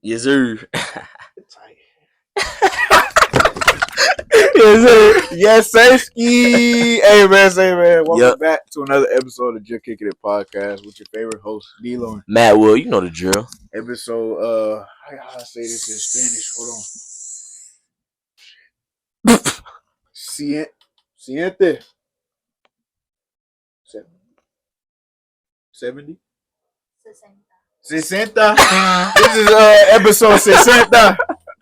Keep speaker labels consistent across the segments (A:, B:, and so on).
A: Yes, sir.
B: Yes, sir. Yes, sir. Hey, man. Welcome back to another episode of Juh Kickin It Podcast with your favorite host, D-Lo.
A: Matt Will, you know the drill.
B: Episode, how I say this in Spanish? Hold on. Siete. 70? 60. This is episode 60.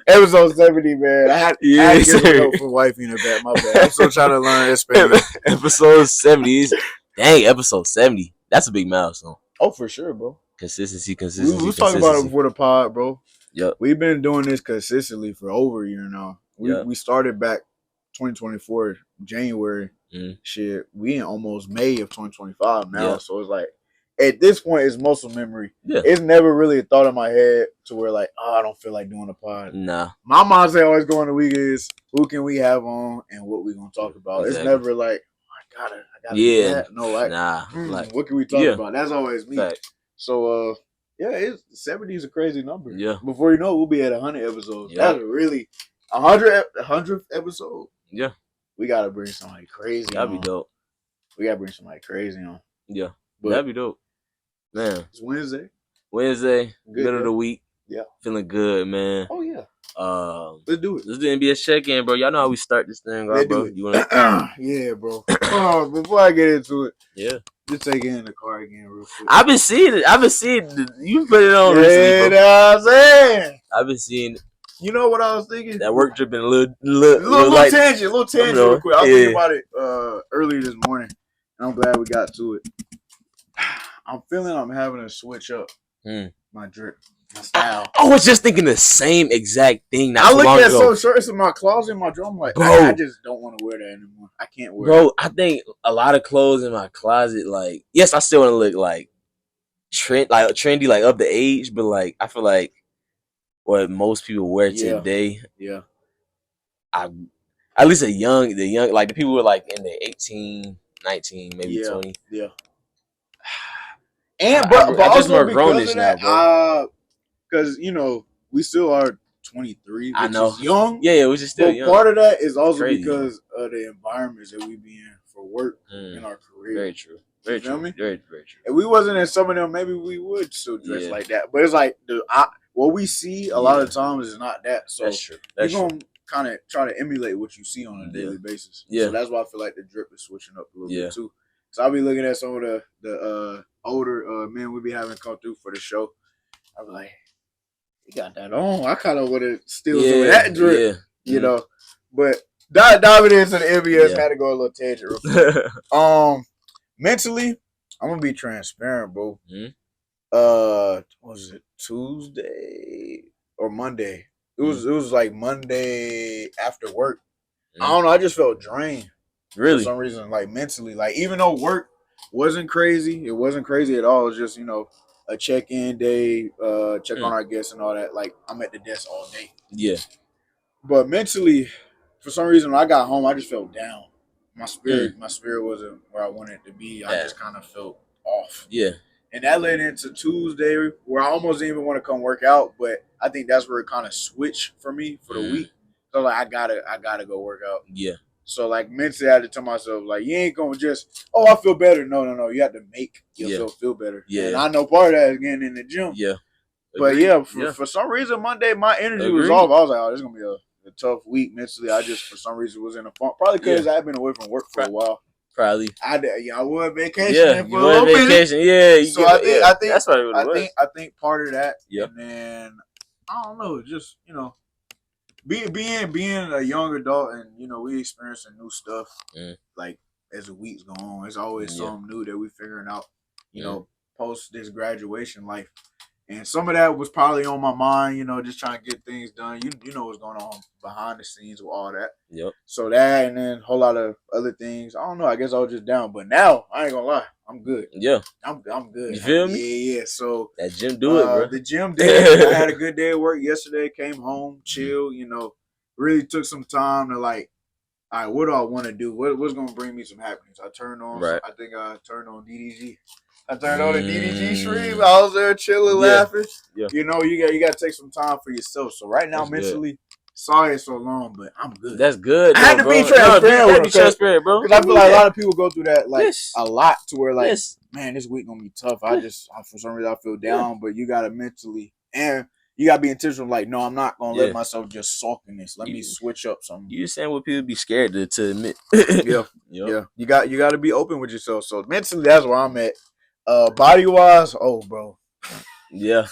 B: Episode 70, man. I had to give a note for wifey in the back. My bad. I'm still trying to learn Spanish.
A: Episode 70. Dang, episode 70. That's a big milestone.
B: Oh, for sure, bro.
A: Consistency.
B: We was talking about it before the pod, bro.
A: Yep.
B: We've been doing this consistently for over a year now. We started back 2024, January. Shit, we in almost May of 2025 now.
A: Yeah.
B: So it's like, at this point, it's muscle memory.
A: Yeah.
B: It's never really a thought in my head to where like, I don't feel like doing a pod.
A: Nah.
B: My mindset always going the week is, who can we have on and what we gonna talk about?
A: Exactly.
B: It's never like, I gotta do that. No, like,
A: like,
B: what can we talk about? That's always me.
A: Fact.
B: So, it's 70 is a crazy number.
A: Yeah.
B: Before you know it, we'll be at 100 episodes.
A: Yeah.
B: That's really 100th episode.
A: Yeah.
B: We gotta bring somebody crazy.
A: That'd be dope.
B: We gotta bring somebody crazy on.
A: Yeah.
B: But
A: that'd be dope. Man.
B: It's Wednesday.
A: Good, middle of the week.
B: Yeah.
A: Feeling good, man.
B: Oh yeah.
A: Let's
B: do it.
A: Let's do NBA check-in, bro. Y'all know how we start this thing, right, bro?
B: You wanna yeah, bro. Before I get into it.
A: Yeah.
B: Just take it in the car again real quick.
A: I've been seeing it. You put it on
B: recently, bro. What I'm saying.
A: I've been seeing it.
B: You know what I was thinking?
A: That work dripping a little
B: tangent real quick. I was thinking about it earlier this morning, and I'm glad we got to it. I'm feeling I'm having to switch up my drip, my style.
A: I was just thinking the same exact thing.
B: I look at some shirts in my closet, in my drum. I'm like, bro, I just don't want to wear that anymore. I can't wear it.
A: Bro, I think a lot of clothes in my closet, like, yes, I still want to look like trendy, like up the age, but like I feel like what most people wear today.
B: Yeah.
A: At least the young, like the people who are like in the 18, 19, maybe 20.
B: Yeah. And but
A: just more
B: grownish
A: now, bro.
B: Because we still are 23. Which
A: I know.
B: Is young.
A: Yeah, we're just still young.
B: Part of that is also
A: crazy,
B: because of the environments that we be in for work in our career.
A: Very true. Very true.
B: Me?
A: Very, very true.
B: If we wasn't in some of them, maybe we would still dress like that. But it's like what we see a lot of times is not that. So
A: that's true.
B: You're gonna kind of try to emulate what you see on a daily basis.
A: Yeah.
B: So that's why I feel like the drip is switching up a little bit too. So I'll be looking at some of the older men we be having come through for the show. I'll be like, he got that on. I kind of would have still doing that drip, you know. But diving into the NBA, kind of go a little tangent real quick. Mentally, I'm gonna be transparent, bro. What was it, Tuesday or Monday? It was like Monday after work. I don't know. I just felt drained.
A: Really?
B: For some reason, like mentally, like even though work wasn't crazy, it wasn't crazy at all. It was just a check-in day, check on our guests and all that. Like I'm at the desk all day.
A: Yeah.
B: But mentally, for some reason, when I got home, I just felt down. My spirit wasn't where I wanted it to be. I just kind of felt off.
A: Yeah. And
B: that led into Tuesday, where I almost didn't even want to come work out. But I think that's where it kind of switched for me for the week. So like I gotta go work out.
A: Yeah.
B: So like mentally, I had to tell myself like, you ain't gonna just, I feel better. No. You have to make yourself feel better.
A: Yeah.
B: And I know part of that is getting in the gym.
A: Yeah.
B: But for some reason, Monday my energy was off. I was like, this is gonna be a tough week mentally. I just for some reason was in a funk. Probably because I had been away from work for a while.
A: Probably.
B: I was vacation for a little
A: vacation.
B: minute. So I think
A: that's what it was.
B: I think part of that.
A: Yeah.
B: And then I don't know, just being a young adult and we experiencing new stuff like as the weeks go on. It's always something new that we figuring out, post this graduation life. And some of that was probably on my mind, just trying to get things done. You know what's going on behind the scenes with all that.
A: Yep.
B: So that and then a whole lot of other things. I don't know. I guess I was just down. But now, I ain't gonna lie. I'm good.
A: Yeah.
B: I'm good.
A: You feel me?
B: Yeah. So
A: that gym do it, bro.
B: The gym did. I had a good day at work yesterday. Came home, chill, really took some time to like, all right, what do I want to do? What's gonna bring me some happiness? I think I turned on DDG. I turned on the DDG stream. I was there chilling, laughing.
A: Yeah.
B: You know, you got to take some time for yourself. So right now, that's mentally, good. Sorry it's so long, but I'm good.
A: That's good.
B: I had to be transparent, bro. Because I feel like a lot of people go through that a lot to where man, this week gonna be tough. For some reason I feel down, but you gotta mentally and you gotta be intentional. Like, no, I'm not gonna let myself just sulk in this. Let me switch up something.
A: You saying what people be scared to admit?
B: Yeah. You got to be open with yourself. So mentally, that's where I'm at. Body wise, bro.
A: Yeah,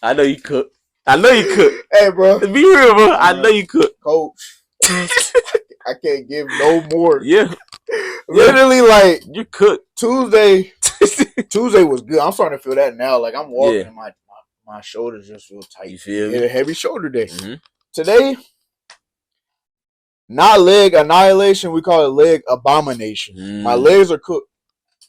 A: I know you cook.
B: Hey, bro,
A: be real, bro. I know you cook,
B: Coach. I can't give no more.
A: Yeah,
B: literally, like
A: you cook.
B: Tuesday was good. I'm starting to feel that now. Like I'm walking, my shoulders just feel tight.
A: You feel me?
B: A heavy shoulder day. Mm-hmm. Today, not leg annihilation. We call it leg abomination. My legs are cooked.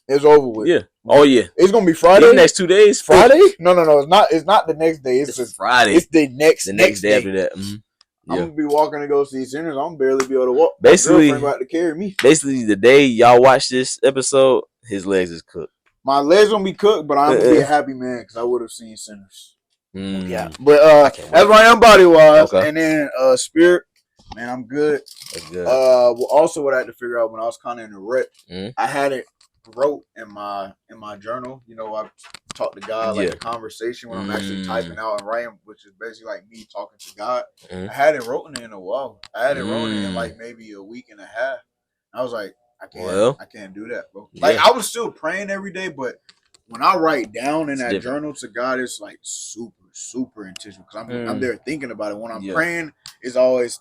B: It's over with.
A: Yeah. Oh yeah.
B: It's gonna be Friday.
A: The next 2 days.
B: Friday? No. It's not. It's not the next day. It's
A: Friday.
B: It's the next day
A: after that. Mm-hmm. Yeah.
B: I'm gonna be walking to go see Sinners. I'm barely be able to walk.
A: Basically,
B: my girlfriend about to carry me.
A: Basically, the day y'all watch this episode, his legs is cooked.
B: My legs gonna be cooked, but I'm gonna be a happy man because I would have seen Sinners. Yeah, but that's why I'm body wise, and then spirit. Man, I'm good.
A: That's good.
B: Also, what I had to figure out when I was kind of in a rut, I had it wrote in my journal. You know, I talk to God, like the conversation when I'm actually typing out and writing, which is basically like me talking to God. I had it written in a while. I had it written in like maybe a week and a half. I was like, I can't do that, bro. Like I was still praying every day, but when I write down in that journal to God, it's like super intentional because I'm there thinking about it. When I'm praying, I'm always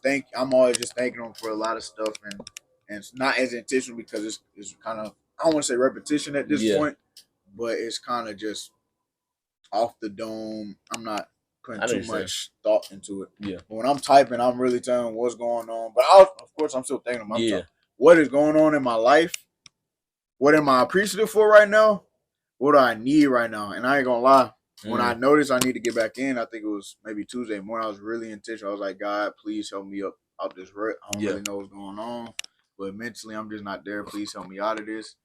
B: just thanking Him for a lot of stuff, and it's not as intentional because it's kind of, I don't want to say repetition at this point, but it's kind of just off the dome. I'm not putting too much thought into it. Yeah. But when I'm typing, I'm really telling what's going on. But of course, I'm still thinking about what is going on in my life. What am I appreciative for right now? What do I need right now? And I ain't gonna lie. When I noticed I need to get back in, I think it was maybe Tuesday morning. I was really intentional. I was like, God, please help me out this rut. I don't really know what's going on, but mentally, I'm just not there. Please help me out of this.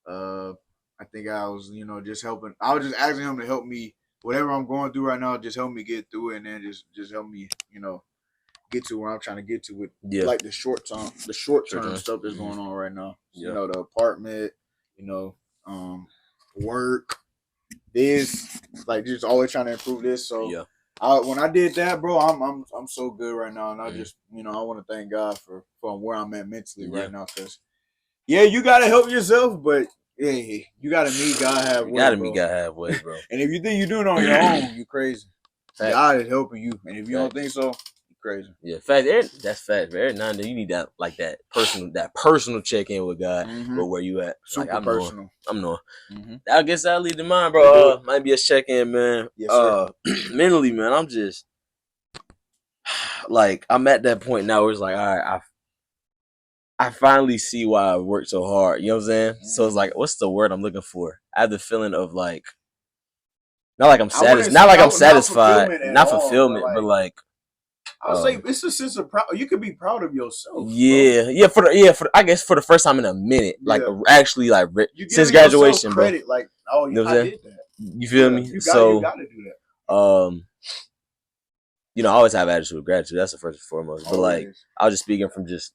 B: I think I was, just helping. I was just asking Him to help me, whatever I'm going through right now, just help me get through it, and then just help me, get to where I'm trying to get to with like the short term stuff that's going on right now. Yeah. The apartment, work, this, like just always trying to improve this. So when I did that, bro, I'm so good right now, and I just I want to thank God for where I'm at mentally right now, because you gotta help yourself, but you gotta meet God halfway. You
A: gotta meet God halfway, bro.
B: And if you think you're doing it on your own, you crazy. God is helping you, and if you don't think so, you crazy.
A: Yeah, fact. That's fact. Every now and then you need that personal check in with God, but where you at?
B: Super like, personal.
A: I'm knowing. I guess I'll lead the mind, bro. Might be a check in, man.
B: Yes, sir.
A: Mentally, man, I'm just like I'm at that point now where it's like, all right, I finally see why I worked so hard. You know what I'm saying? So it's like, what's the word I'm looking for? I have the feeling of like, not like I'm satisfied, not fulfillment, but like,
B: I'll say it's a sense of proud. You could be proud of yourself.
A: Yeah. I guess for the first time in a minute, like actually, like since graduation,
B: credit,
A: bro.
B: Like, oh, you know I did that.
A: You feel me?
B: You got to do
A: that. I always have attitude of gratitude. That's the first and foremost. But like, I was just speaking from just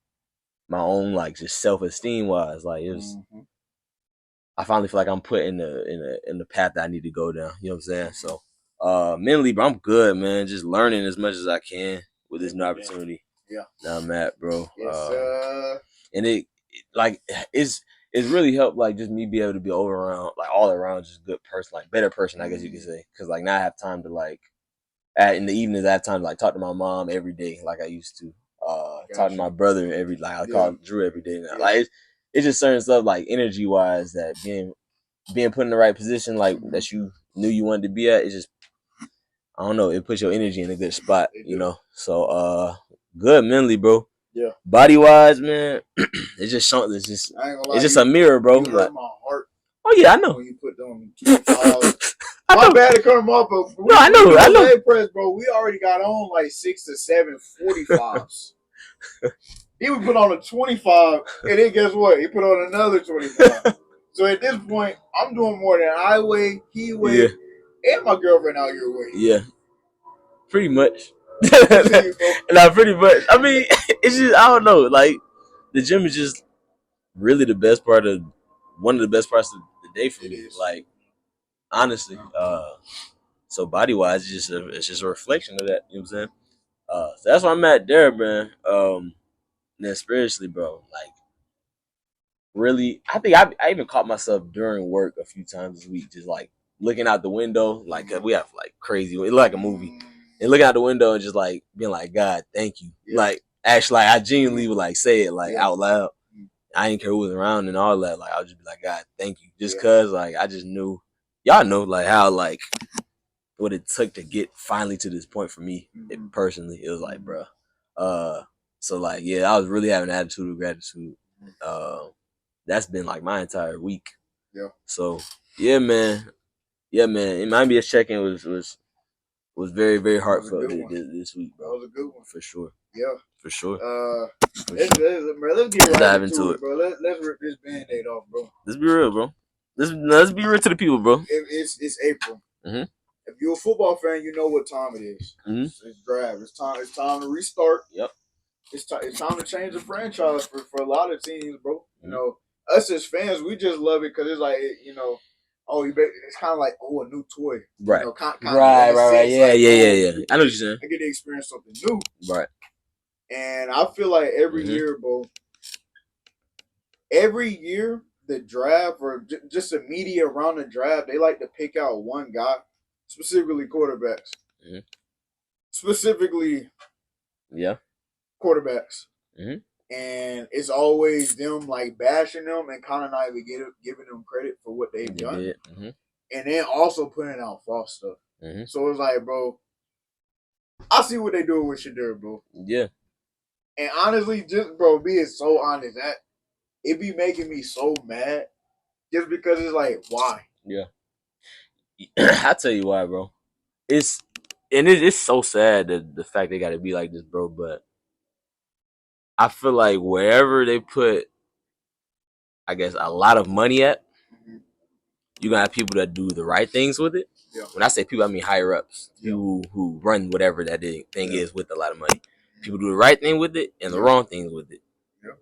A: my own, like, just self-esteem wise. Like, it was. I finally feel like I'm put in the path that I need to go down. You know what I'm saying? So, mentally, bro, I'm good, man. Just learning as much as I can with this new opportunity.
B: Yeah.
A: Now I'm at, bro.
B: Yes,
A: and it's really helped, like, just me be able to be all around just good person, like better person, I guess you could say. Because like now I have time to like in the evenings I have time to like talk to my mom every day like I used to. Talk to my brother I call Drew every day now. Like it's just certain stuff like energy wise that being put in the right position like that you knew you wanted to be at. It's just, I don't know, it puts your energy in a good spot, So good mentally, bro.
B: Yeah.
A: Body wise, man, it's just something. It's just a mirror, bro.
B: You hurt my heart.
A: Oh yeah, I know.
B: When you put them my bad to come off, but
A: no, I know.
B: Leg press, bro. We already got on like 6 to 7 45s. He would put on a 25, and then guess what? He put on another 25. So So at this point, I'm doing more than I weigh, he weigh, and my girlfriend out here weighing.
A: Yeah. Pretty much. Nah, pretty much. I mean, it's just, I don't know. Like, the gym is just really the best part of, one of the best parts of the day for me. Like, honestly. So body wise, it's just a reflection of that. You know what I'm saying? So that's why I'm at there, man. Then spiritually, bro, like, really, I think I even caught myself during work a few times this week, just like looking out the window, like we have like crazy, it looked like a movie, and looking out the window and just like being like, God, thank you. Yeah. Like, actually, like, I genuinely would like say it like out loud. I didn't care who was around and all that. Like, I would just be like, God, thank you, just cause like I just knew, y'all know like how like what it took to get finally to this point for me personally. It was like, bro, so like, yeah, I was really having an attitude of gratitude. That's been like my entire week. Yeah. So yeah, man. It might be a check-in was very, very heartfelt this week, bro. That was a good one for sure. Yeah, for sure. Let's get right into it, bro. Let's rip this Band-Aid off, bro. Let's be real, bro. Let's be real to the people, bro.
B: It's April. Mm-hmm. If you're a football fan, you know what time it is. Mm-hmm. It's draft. It's time to restart. Yep. It's time to change the franchise for a lot of teams, bro. Mm-hmm. You know, us as fans, we just love it because it's like, you know, it's kind of like, a new toy.
A: Right.
B: You know,
A: right. Yeah,
B: like,
A: yeah. I know what you're saying.
B: I get to experience something new.
A: Right.
B: And I feel like every year, bro, the draft or just the media around the draft, they like to pick out one guy, specifically quarterbacks. Mm-hmm. Specifically, quarterbacks. Mm-hmm. And it's always them like bashing them and kind of not even giving them credit for what they've done. Mm-hmm. And then also putting out false stuff. Mm-hmm. So it's like, bro, I see what they doing with Shadur, bro. Yeah. And honestly, just, bro, being so honest, that it be making me so mad just because it's like, why? Yeah.
A: I tell you why, bro. It's so sad that the fact they got to be like this, bro, but I feel like wherever they put, I guess, a lot of money at, you're going to have people that do the right things with it. Yeah. When I say people, I mean higher ups, people who run whatever that thing is with a lot of money. People do the right thing with it and the wrong things with it. Yeah.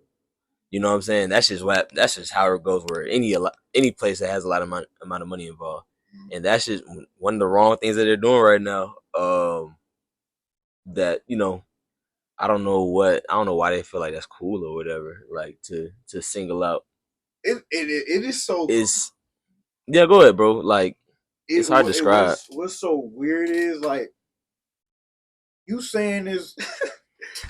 A: You know what I'm saying? That's just how it goes where any place that has a lot of amount of money involved. And that's just one of the wrong things that they're doing right now. That, you know, I don't know why they feel like that's cool or whatever. Like to single out.
B: It is so.
A: Yeah, go ahead, bro. Like, it's hard to describe.
B: What's so weird is like you saying this.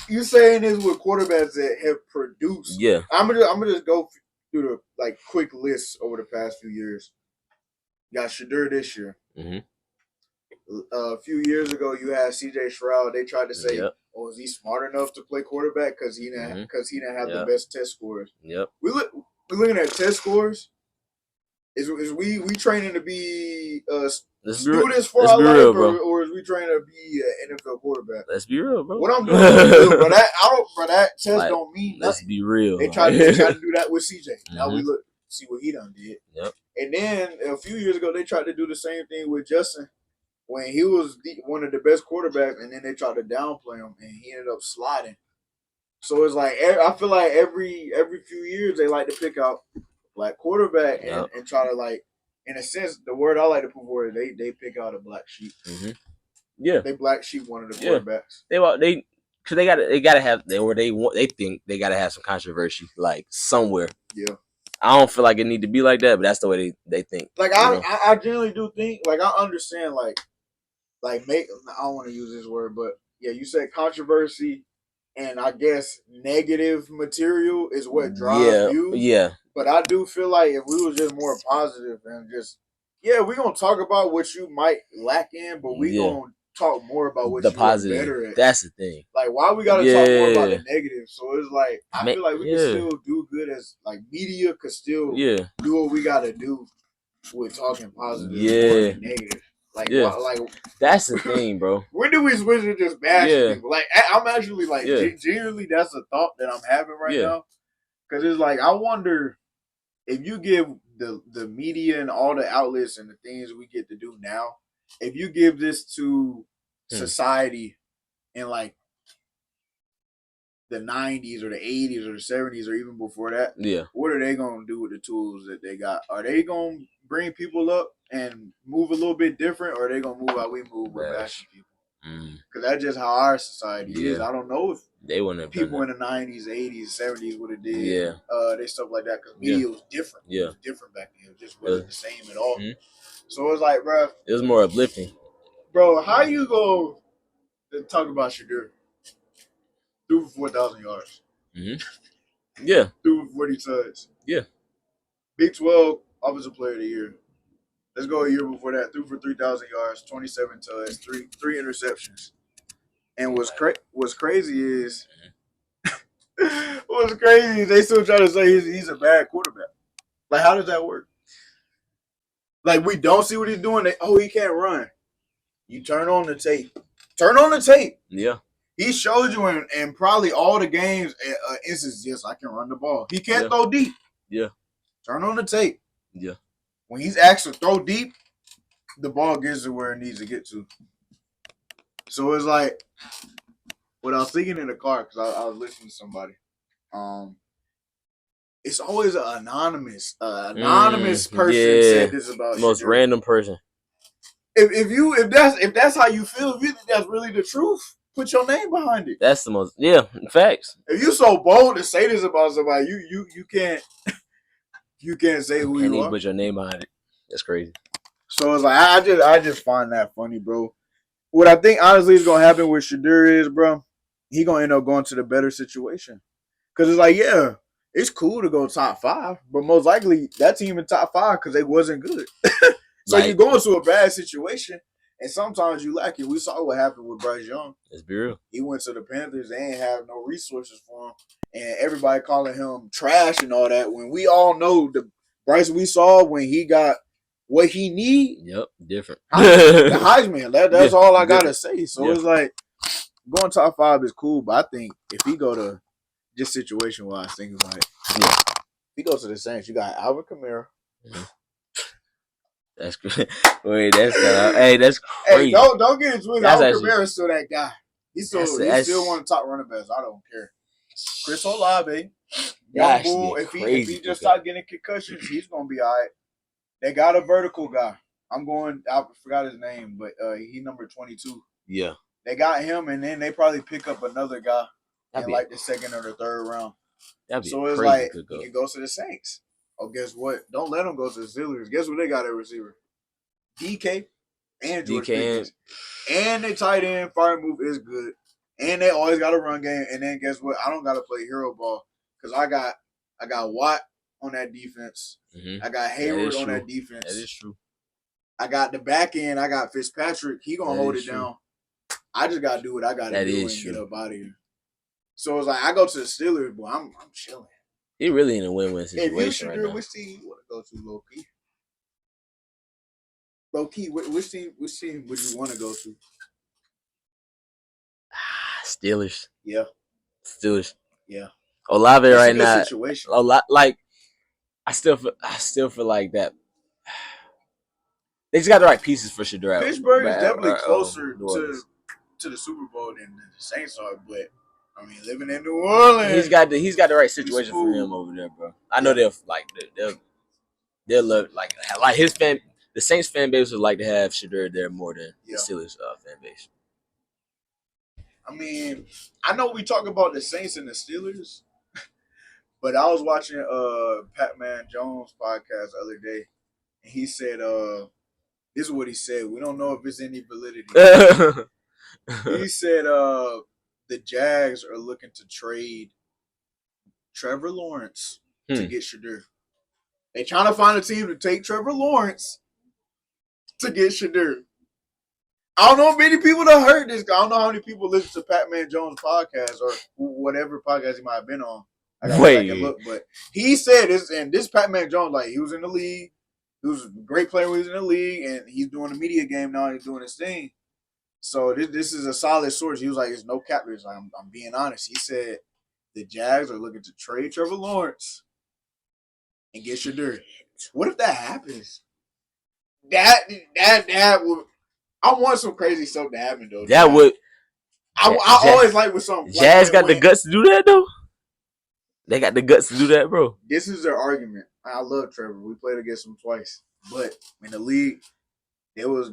B: You saying this with quarterbacks that have produced. Yeah, I'm gonna just go through the like quick list over the past few years. You got Shadur this year. Mm-hmm. A few years ago, you had C.J. Stroud. They tried to say, "Oh, is he smart enough to play quarterback because he didn't have the best test scores?" Yep. We're looking at test scores. Is we training to be students for our life, or is we training to be an NFL quarterback?
A: Let's be real, bro.
B: What I'm doing, that test like, don't mean nothing.
A: Let's be real.
B: They tried to do that with CJ. Mm-hmm. Now we see what he done did. Yep. And then a few years ago, they tried to do the same thing with Justin when he was one of the best quarterbacks, and then they tried to downplay him, and he ended up sliding. So it's like I feel like every few years they like to pick out like quarterback and try to like, in a sense, the word I like to put forward, they pick out a black sheep. Mm-hmm. Yeah, they black sheep one of the quarterbacks.
A: Because they gotta have they think they gotta have some controversy like somewhere. Yeah, I don't feel like it need to be like that, but that's the way they think.
B: Like I generally do think, like, I understand I don't want to use this word, but yeah, you said controversy. And I guess negative material is what drives views. Yeah. But I do feel like if we was just more positive and just, we're going to talk about what you might lack in, but we're going to talk more about what you're better at.
A: That's the thing.
B: Like, why we got to talk more about the negative? So it's like, I feel like we can still do good as, like, media could still do what we got to do with talking positive more than negative. Like,
A: that's the thing, bro.
B: When do we switch to just bashing people? Like, I'm actually like, genuinely, that's a thought that I'm having right now. Because it's like, I wonder if you give the media and all the outlets and the things we get to do now, if you give this to society in like the 90s or the 80s or the 70s or even before that, what are they going to do with the tools that they got? Are they going to bring people up and move a little bit different, or are they going to move how we move with bashing people? Because that's just how our society is. I don't know if
A: they wouldn't have
B: people in the 90s, 80s, 70s would have did they stuff like that, because media was different. It was different back then. It just wasn't the same at all. So it's like, bro,
A: it was more uplifting.
B: Bro, how you go to talk about Shadur? Threw for 4,000 yards.
A: Yeah.
B: Threw for 40 touchdowns.
A: Yeah.
B: Big 12 Offensive Player of the Year. Let's go a year before that. Threw for 3,000 yards, 27 touchdowns, three interceptions. And what's crazy is they still try to say he's a bad quarterback. Like, how does that work? Like, we don't see what he's doing. He can't run. You turn on the tape.
A: Yeah.
B: He showed you in probably all the games instances, yes, I can run the ball. He can't throw deep.
A: Yeah.
B: Turn on the tape.
A: Yeah.
B: When he's asked to throw deep, the ball gets to where it needs to get to. So it's like, what I was thinking in the car, because I was listening to somebody, it's always an anonymous person said this about
A: most
B: Shadur.
A: random person.
B: If that's how you feel, if you think that's really the truth, put your name behind it.
A: That's the most facts.
B: If you so bold to say this about somebody, you can't say who you are.
A: Put your name behind it. That's crazy.
B: So it's like I just find that funny, bro. What I think honestly is gonna happen with Shadur is, bro, he gonna end up going to the better situation. Cause it's like, yeah, it's cool to go top 5, but most likely that team in top 5 because they wasn't good. So you go into a bad situation, and sometimes you lack it. We saw what happened with Bryce Young.
A: Let's be real.
B: He went to the Panthers. They ain't have no resources for him, and everybody calling him trash and all that. When we all know the Bryce we saw when he got what he need.
A: Yep, different.
B: The Heisman. That's all I gotta say. So it's like going top 5 is cool, but I think if he go to just situation wise, things like if he goes to the Saints, you got Alvin Kamara.
A: That's good. Wait, that's crazy.
B: Hey, don't get it twisted. Alvin Kamara's still that guy. He's still one of the top running backs. I don't care. Chris Olave, young bull. If he just start getting concussions, he's gonna be all right. They got a vertical guy. I forgot his name, but he number 22.
A: Yeah.
B: They got him, and then they probably pick up another guy in like the second or the third round. So it's like he can go to the Saints. Oh, guess what? Don't let him go to the Steelers. Guess what they got at receiver? DK and George Pickens. And their tight end fire move is good. And they always got a run game. And then guess what? I don't got to play hero ball because I got Watt on that defense. Mm-hmm. I got Hayward on that defense.
A: That is true.
B: I got the back end. I got Fitzpatrick. He going to hold it down. I just got to do what I got to do and get up out of here. So it's like I go to the Steelers, but I'm chilling.
A: He really in a win-win situation right now.
B: Which team you want to go to, low-key? Low-key, which team would you want to go to?
A: Steelers.
B: Yeah.
A: Steelers.
B: Yeah.
A: Olave right now.
B: Situation.
A: I still feel like that. They just got the right pieces for Shadur.
B: Pittsburgh is definitely closer to the Super Bowl than the Saints are, but I mean, living in New Orleans,
A: he's got the right situation for him over there, bro. I know they'll love like his fan. The Saints fan base would like to have Shadur there more than the Steelers fan base.
B: I mean, I know we talk about the Saints and the Steelers, but I was watching Pat Jones' podcast the other day, and he said, "This is what he said. We don't know if it's any validity." He said, the Jags are looking to trade Trevor Lawrence to get Shadur. They trying to find a team to take Trevor Lawrence to get Shadur. I don't know if many people have heard this. I don't know how many people listen to Pat Jones' podcast or whatever podcast he might have been on. I got to go back and look, but he said this, and this Pat Jones, like, he was in the league. He was a great player when he was in the league, and he's doing a media game now. And he's doing his thing. So this is a solid source. He was like, "It's no cap." He's like, I'm being honest. He said the Jags are looking to trade Trevor Lawrence and get Shadur. What if that happens? That would. I want some crazy stuff to happen though.
A: That would.
B: I always like with something.
A: Jazz got the guts to do that though. They got the guts to do that, bro.
B: This is their argument. I love Trevor. We played against him twice, but in the league, they was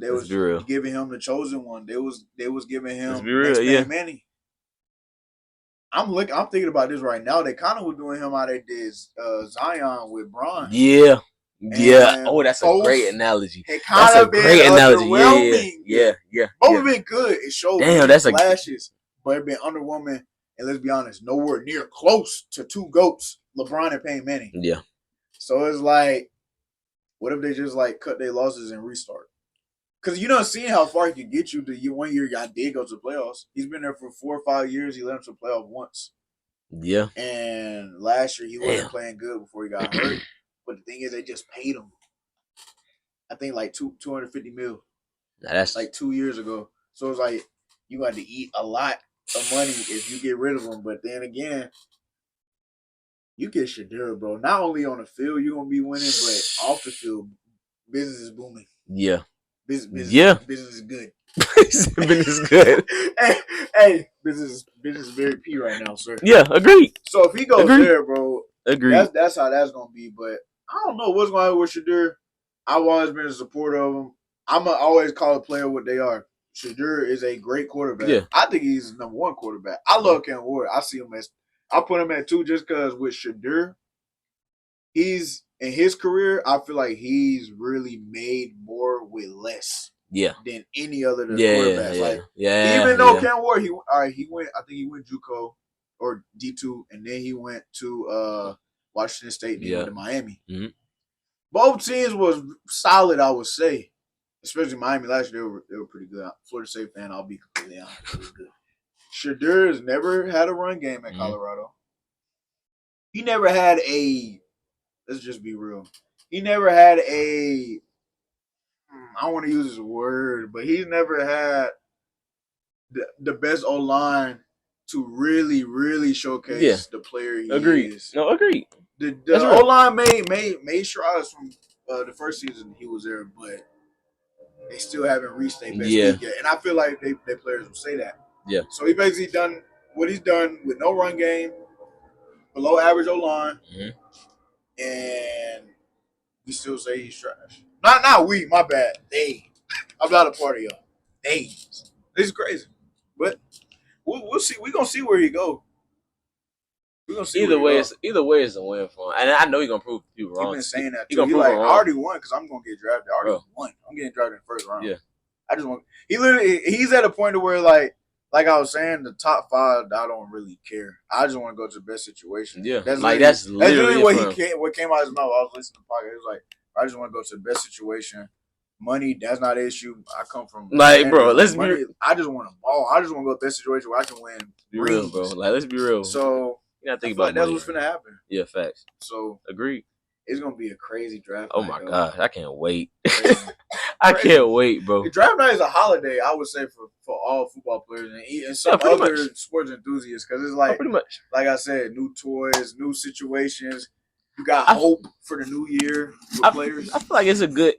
B: giving him the chosen one. They was giving him next man Manny. I'm thinking about this right now. They kind of were doing him how they did Zion with Bron.
A: Yeah. Yeah. Oh, that's a great analogy.
B: That's a great analogy.
A: Yeah.
B: Both have been good. It showed flashes, but it been underwhelming. And let's be honest, nowhere near close to two GOATs, LeBron and Peyton Manning.
A: Yeah.
B: So it's like, what if they just like cut their losses and restart? Because you don't see how far he could get you. The 1 year y'all did go to the playoffs. He's been there for 4 or 5 years. He led him to the playoffs once.
A: Yeah.
B: And last year he wasn't playing good before he got hurt. But the thing is, they just paid him. I think like $250 million. That's like 2 years ago. So it's like you got to eat a lot of money if you get rid of him. But then again, you get Shedeur, bro. Not only on the field you're gonna be winning, but off the field, business is booming.
A: Yeah.
B: Business is good.
A: Business is good.
B: hey, business is very P right now, sir.
A: Yeah, agreed.
B: So if he goes there, bro,
A: agreed.
B: That's how that's gonna be. But I don't know what's going on with Shedeur. I've always been a supporter of him. I'm gonna always call a player what they are. Shedeur is a great quarterback. Yeah. I think he's the number 1 quarterback. I love Cam Ward. I see him as I put him at 2 just because with Shedeur, he's in his career, I feel like he's really made more with less.
A: Yeah.
B: Than any other quarterbacks. Even though Cam Ward, he went. I think he went JUCO or D2, and then he went to Washington State, and he went to Miami. Mm-hmm. Both teams was solid, I would say. Especially Miami last year, they were pretty good. Florida State fan, I'll be completely honest, it was good. Shedeur has never had a run game at Colorado. He never had a. Let's just be real. He never had a. I don't want to use this word, but he's never had the best O-line to really, really showcase the player he is.
A: No, agreed.
B: The O-line made strides from the first season he was there, but they still haven't reached their best peak yet. And I feel like their players will say that.
A: Yeah.
B: So he basically done what he's done with no run game, below average O-line, and we still say he's trash. Not we, my bad. They. I'm not a part of y'all. They. This is crazy. But we'll see. We're gonna see where he go. We're gonna see.
A: Either way it's a win for him. And I know he's gonna prove you wrong.
B: He's been saying that too. He like, I already won because I'm gonna get drafted. I already won. I'm getting drafted in the first round. Yeah. I just want he's at a point where like I was saying, the top 5, I don't really care. I just want to go to the best situation.
A: Yeah.
B: That's
A: literally
B: what came out of his mouth. I was listening to the podcast. It was like, I just want to go to the best situation. Money, that's not an issue. I come from
A: bro. Let's
B: money.
A: be.
B: I just want to ball. I just want to go to the best situation where I can win.
A: Be real, bro. Like, let's be real.
B: So
A: you gotta think about
B: that's what's gonna happen.
A: Yeah, facts.
B: So
A: agreed.
B: It's gonna be a crazy draft.
A: Oh my gosh, I can't wait. I can't wait, bro.
B: The draft night is a holiday, I would say, for all football players and some other sports enthusiasts, because it's like,
A: pretty much,
B: like I said, new toys, new situations. You got hope for the new year with players.
A: I feel like it's a good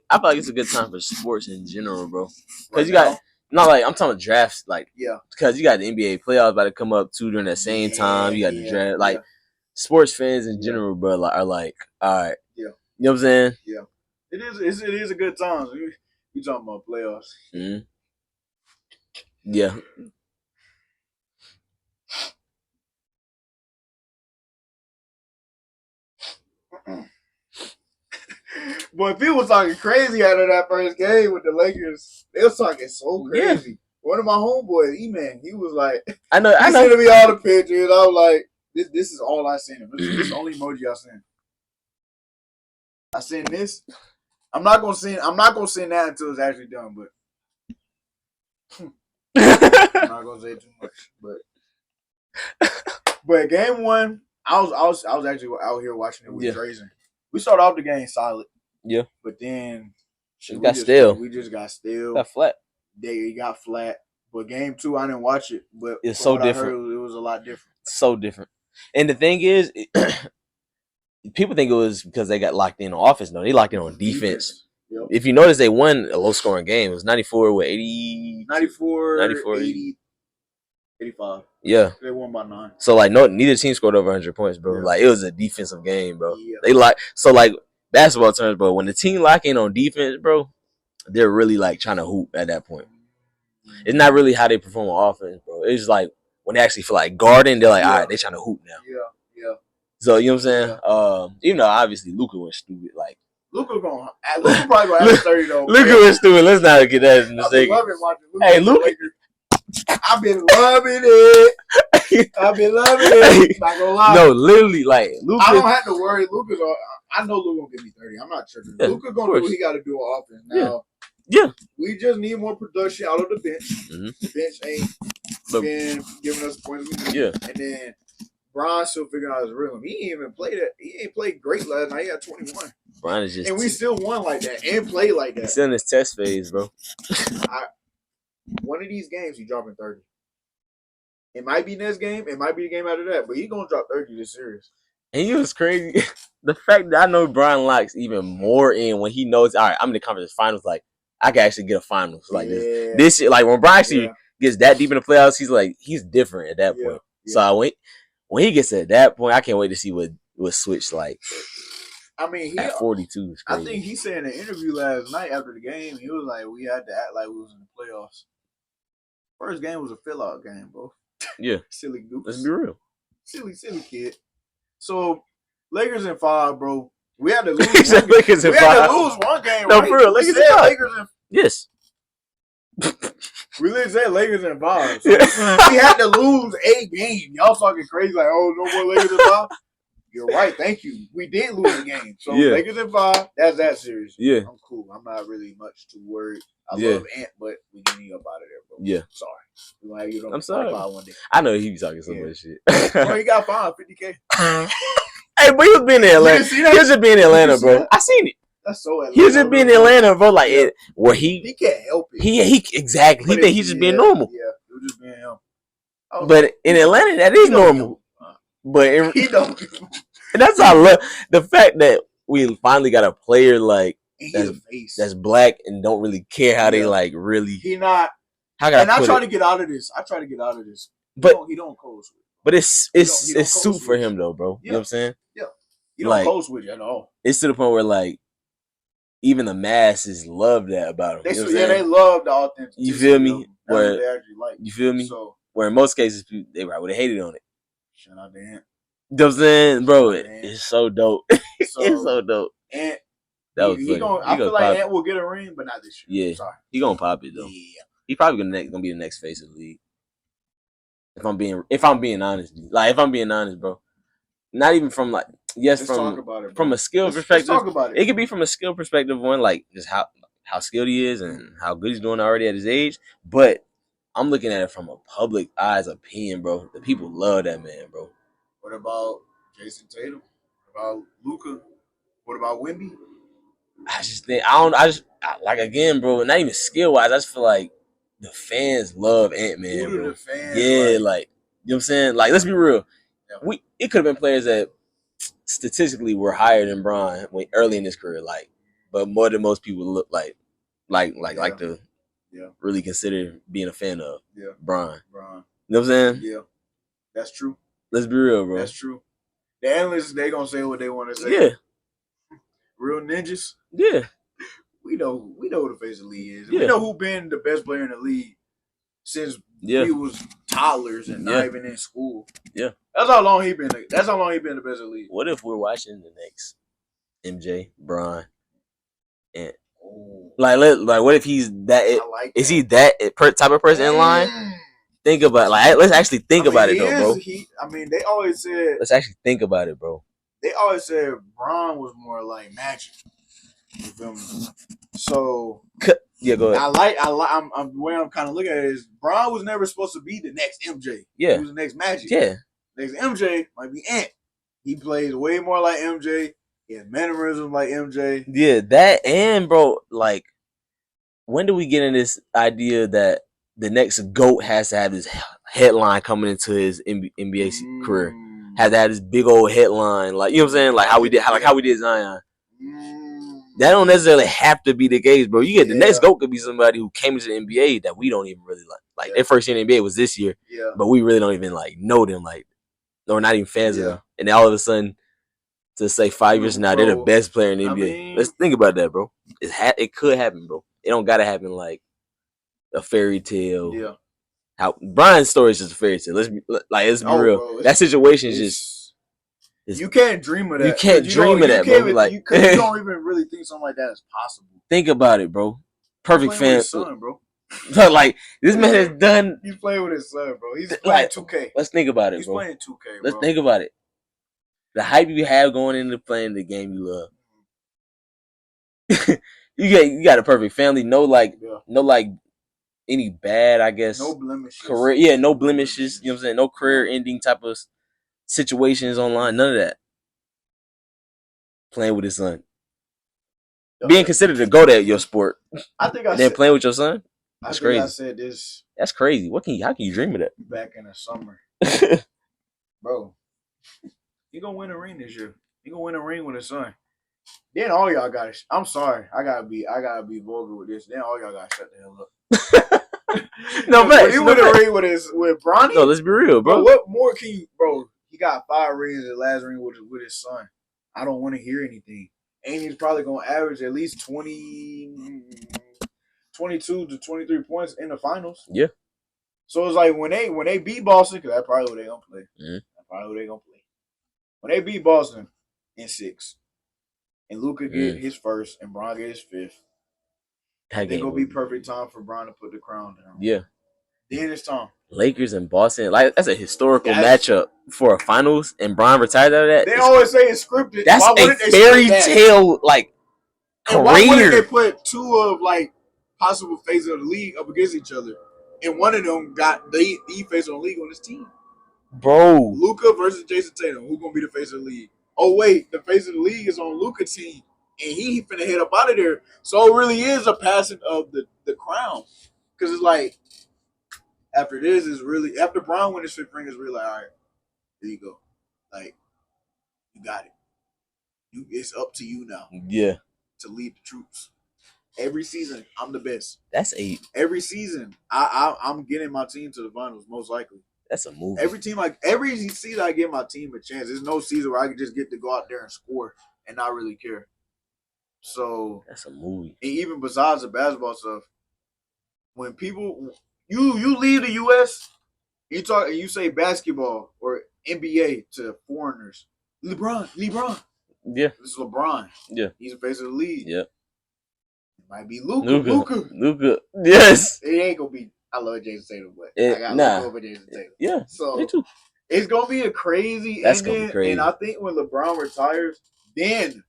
A: time for sports in general, bro. Because you got not like I'm talking about drafts, like because you got the NBA playoffs about to come up too during that same time. You got the draft, like sports fans in general, bro, are like, all right, you know what I'm saying?
B: Yeah, it is a good time. We talking about playoffs.
A: Mm-hmm. Yeah.
B: Boy, people was talking crazy out of that first game with the Lakers. They was talking so crazy. Yeah. One of my homeboys, E-Man, he was like, I know. He sent me all the pictures. I was like, this is all I sent him. This is the only emoji I sent. I sent this. I'm not gonna send that until it's actually done, but I'm not gonna say too much. But game 1, I was actually out here watching it with Drazen. We started off the game solid.
A: Yeah.
B: But then
A: we just
B: got stale.
A: Got flat.
B: They got flat. But game 2, I didn't watch it. But
A: it's so different.
B: It was a lot different.
A: So different. And the thing is, people think it was because they got locked in on offense. No, they locked in on defense.
B: Yep.
A: If you notice, they won a low-scoring game. It was 94 with 80.
B: 94, 80, 85.
A: Yeah.
B: They won by 9.
A: So, like, neither team scored over 100 points, bro.
B: Yeah.
A: Like, it was a defensive game, bro.
B: Yeah.
A: They like basketball terms, bro. When the team lock in on defense, bro, they're really, like, trying to hoop at that point. It's not really how they perform on offense, bro. It's like when they actually feel like guarding, they're like, all right, they trying to hoop now.
B: Yeah.
A: So, you know what I'm saying? Yeah. Even though, obviously, Luka went stupid. Like,
B: Luka probably going to have 30, though.
A: Luka went stupid. Let's not get that mistake. Hey, Luka.
B: I've been loving it. I've been loving it. Not gonna lie.
A: No, literally, like Luka.
B: I don't have to worry. I know Luka gonna give me 30. I'm not tripping. Yeah, Luka gonna do what he got to do on offense. Now,
A: yeah,
B: we just need more production out of the bench. Mm-hmm. The bench ain't been giving us points we need.
A: Yeah,
B: and then Bron's still figuring out his rhythm. He ain't played great last night. He had 21.
A: Bron is just,
B: and we still won like that and played like that.
A: He's still in his test phase, bro.
B: One of these games, he dropping 30. It might be next game. It might be the game after that. But he going to drop 30 this series.
A: And he was crazy. The fact that I know Brian likes even more in when he knows, all right, I'm in the conference finals. Like, I can actually get a finals like this. This shit, like, when Brian actually gets that deep in the playoffs, he's different at that point. Yeah. So when he gets at that point, I can't wait to see what Switch like.
B: I mean,
A: at 42.
B: I think he said in an interview last night after the game, he was like, we had to act like we was in the playoffs. First game was a fill-out game, bro.
A: Yeah.
B: Silly goose.
A: Let's be real.
B: Silly kid. So, Lakers in 5, bro. We had to lose.
A: Lakers in 5.
B: We had to lose one game,
A: no,
B: right?
A: for real. Lakers in 5. Yes.
B: We literally said Lakers in 5. So we had to lose a game. Y'all talking crazy like, oh, no more Lakers in 5? You're right. Thank you. We did lose a game. So, Lakers in 5, that's that series.
A: Yeah.
B: I'm cool. I'm not really much too worried. I love Ant, but we get me up out of there, bro.
A: Yeah.
B: Sorry. We gonna have you on
A: I'm sorry.
B: one day.
A: I know he be talking so much shit.
B: Bro, he got fined $50K.
A: Hey, but he was being in Atlanta. He was just being in Atlanta, bro. I seen it.
B: That's so Atlanta.
A: He was just being in Atlanta, bro. Like where he
B: can't help it.
A: He exactly. He think he's just being normal.
B: Yeah, he was just being him.
A: But in Atlanta, that is normal. But
B: he don't.
A: And that's how I love the fact that we finally got a player like that's black and don't really care how they like really.
B: He not.
A: How can
B: I try to get out of this.
A: But
B: he don't code switch.
A: But it's suit for him though, bro. You know what I'm saying?
B: Yeah. You don't code switch at all.
A: It's to the point where like even the masses love that about him.
B: They love the authenticity.
A: You feel me? Where
B: they actually like.
A: You feel me?
B: So,
A: where in most cases they would have hated on it.
B: Shout out to Ant.
A: You know what I'm saying, bro? It's so dope. It's so dope.
B: Ant.
A: That was
B: I feel like Ant will get a ring, but not this year.
A: Yeah,
B: sorry.
A: He gonna pop it though.
B: Yeah,
A: he probably gonna be the next face of the league. If I'm being honest, like if I'm being honest, bro. Not even from like from a skill perspective.
B: Let's talk about it.
A: It could be from a skill perspective, one like just how skilled he is and how good he's doing already at his age. But I'm looking at it from a public eyes opinion, bro. The people love that man, bro.
B: What about Jason Tatum? What about Luka? What about Wemby?
A: I just think like again, bro. Not even skill wise. I just feel like the fans love Ant-Man, bro.
B: The fans,
A: yeah, like you know what I'm saying. Like let's be real. Yeah. It could have been players that statistically were higher than Bron early in his career, like, but more than most people look like to really consider being a fan of Bron. You know what I'm saying?
B: Yeah, that's true.
A: Let's be real, bro.
B: That's true. The analysts, they gonna say what they want to say.
A: Yeah.
B: Real ninjas.
A: Yeah.
B: We know who the face of the league is.
A: Yeah.
B: We know who been the best player in the league since we was toddlers and not even in school.
A: Yeah.
B: That's how long he been. That's how long he been the best in the league.
A: What if we're watching the next MJ, Bron, and like what if he's that? Is he that type of person in line? Think about let's actually think about it though, bro.
B: They always said.
A: Let's actually think about it, bro.
B: They always said Bron was more like Magic. You feel me? So
A: yeah, go ahead.
B: I'm the way I'm kind of looking at it is Bron was never supposed to be the next MJ.
A: Yeah,
B: he was the next Magic.
A: Yeah,
B: next MJ might be Ant. He plays way more like MJ. He has mannerisms like MJ.
A: Yeah, that and bro, like, when do we get in this idea that the next GOAT has to have this headline coming into his NBA career? had to have this big old headline, like you know what I'm saying, like how we did Zion. That don't necessarily have to be the case, bro. You get the next GOAT could be somebody who came into the NBA that we don't even really like. Like their first year in the NBA was this year, but we really don't even like know them, like, or not even fans of them. And then all of a sudden, to say 5 years from now they're the best player in the NBA. Let's think about that, bro. It could happen, bro. It don't gotta happen like a fairy tale.
B: Yeah.
A: How Brian's story is just a fairy tale. Let's be real. Bro, that situation is just
B: you can't dream of that.
A: You can't dream of that, bro. Like
B: you don't even really think something like that is possible.
A: Think about it, bro. Perfect fan,
B: son, bro.
A: Like this man has done.
B: He's playing with his son, bro. He's playing 2K.
A: Let's think about it,
B: bro. He's playing 2K. Bro.
A: Let's think about it. The hype you have going into playing the game you love. you got a perfect family. No any bad, I guess.
B: No blemishes.
A: Career, no blemishes. You know what I'm saying? No career ending type of situations online. None of that. Playing with his son. Being considered to go to your sport.
B: I think
A: then playing with your son? That's crazy.
B: I said this.
A: That's crazy. How can you dream of that?
B: Back in the summer. Bro. He gonna win a ring this year. He gonna win a ring with his son. Then all y'all gotta I'm sorry. I gotta be vulgar with this. Then all y'all gotta shut the hell up.
A: No, man.
B: He win a ring with Bronny.
A: No, let's be real, bro.
B: What more can you, bro? He got 5 rings. The last ring with his son. I don't want to hear anything. And he's probably gonna average at least 22 to 23 points in the finals.
A: Yeah.
B: So it's like when they beat Boston, because that's probably what they gonna play. That's probably what they gonna play. When they beat Boston in 6, and Luka get his first, and Bron get his 5th, they gonna be perfect time for Bron to put the crown down.
A: Yeah.
B: Then it's time.
A: Lakers and Boston, like that's a historical matchup for a finals, and Bron retired out of that.
B: They always say it's scripted.
A: That's a fairy tale, like career.
B: Why wouldn't they put 2 of like possible faces of the league up against each other, and one of them got the face of the league on his team?
A: Bro,
B: Luka versus Jason Tatum. Who's gonna be the face of the league? Oh wait, the face of the league is on Luka's team, and he finna head up out of there. So it really is a passing of the crown, because it's like after this is really after Brown win his 5th ring, is really like, all right, there you go, like you got it. It's up to you now.
A: Yeah, to
B: lead the troops. Every season, I'm the best.
A: That's 8.
B: Every season, I'm getting my team to the finals, most likely.
A: That's a movie.
B: Every season I give my team a chance. There's no season where I can just get to go out there and score and not really care. So
A: that's a movie.
B: And even besides the basketball stuff, when people you leave the US, you say basketball or NBA to foreigners. LeBron.
A: Yeah.
B: This is LeBron.
A: Yeah.
B: He's the face of the league.
A: Yeah.
B: It might be Luka.
A: Yes.
B: It ain't gonna be. I love Jason Tatum, but I got Luka over Jason Tatum.
A: Yeah.
B: So
A: me too.
B: It's gonna be a crazy
A: That's
B: ending,
A: gonna be crazy.
B: And I think when LeBron retires, then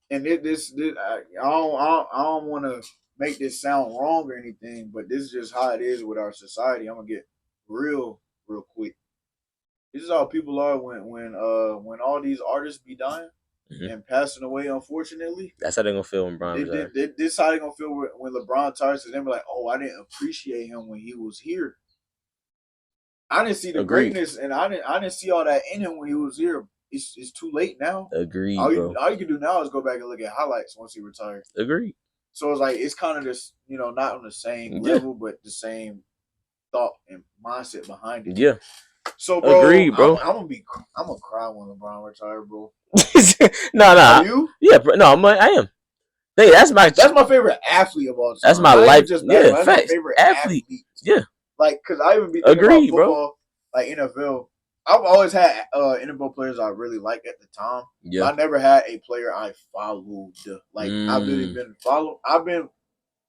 B: and this I don't want to make this sound wrong or anything, but this is just how it is with our society. I'm gonna get real quick. This is how people are when all these artists be dying and passing away. Unfortunately,
A: that's how they're gonna feel when Bron retires.
B: This is how they're gonna feel when LeBron retires. So they're like, "Oh, I didn't appreciate him when he was here. I didn't see the greatness, and I didn't see all that in him when he was here. It's too late now.
A: Agreed,
B: all
A: bro.
B: All you can do now is go back and look at highlights once he retires.
A: Agreed.
B: So it's like it's kind of this, not on the same level, but the same thought and mindset behind it.
A: Yeah.
B: So, bro,
A: agreed, bro.
B: I'm gonna cry when LeBron retires, bro.
A: No.
B: Are you?
A: Yeah, bro. No, I am. Hey, that's my
B: favorite athlete of all time.
A: That's my life.
B: Just
A: yeah,
B: that's
A: facts.
B: my favorite
A: athlete. Yeah.
B: Like, cause I even be thinking about football, like NFL. I've always had NFL players I really liked at the time.
A: Yeah.
B: I never had a player I followed. Like I've really been I've been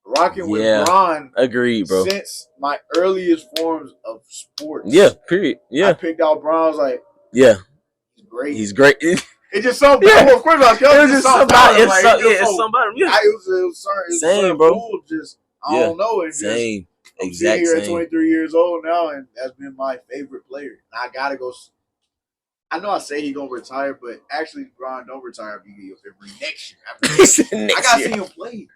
B: rocking with Bron.
A: Agreed, bro.
B: Since my earliest forms of sports.
A: Yeah. Period. Yeah.
B: I picked out Bron. I was like,
A: yeah,
B: he's great.
A: He's great.
B: It's just something. Yeah. Well, of course, it was just something about him.
A: It's something about him. Yeah.
B: It was
A: same, bro.
B: Cool. Just I don't know. It's
A: same.
B: I'm
A: exact
B: here
A: same.
B: At 23 years old now, and that's been my favorite player. And I gotta go. I know I say he gonna retire, but actually, Bron, don't retire if you get your fifth ring next year. I gotta see him play.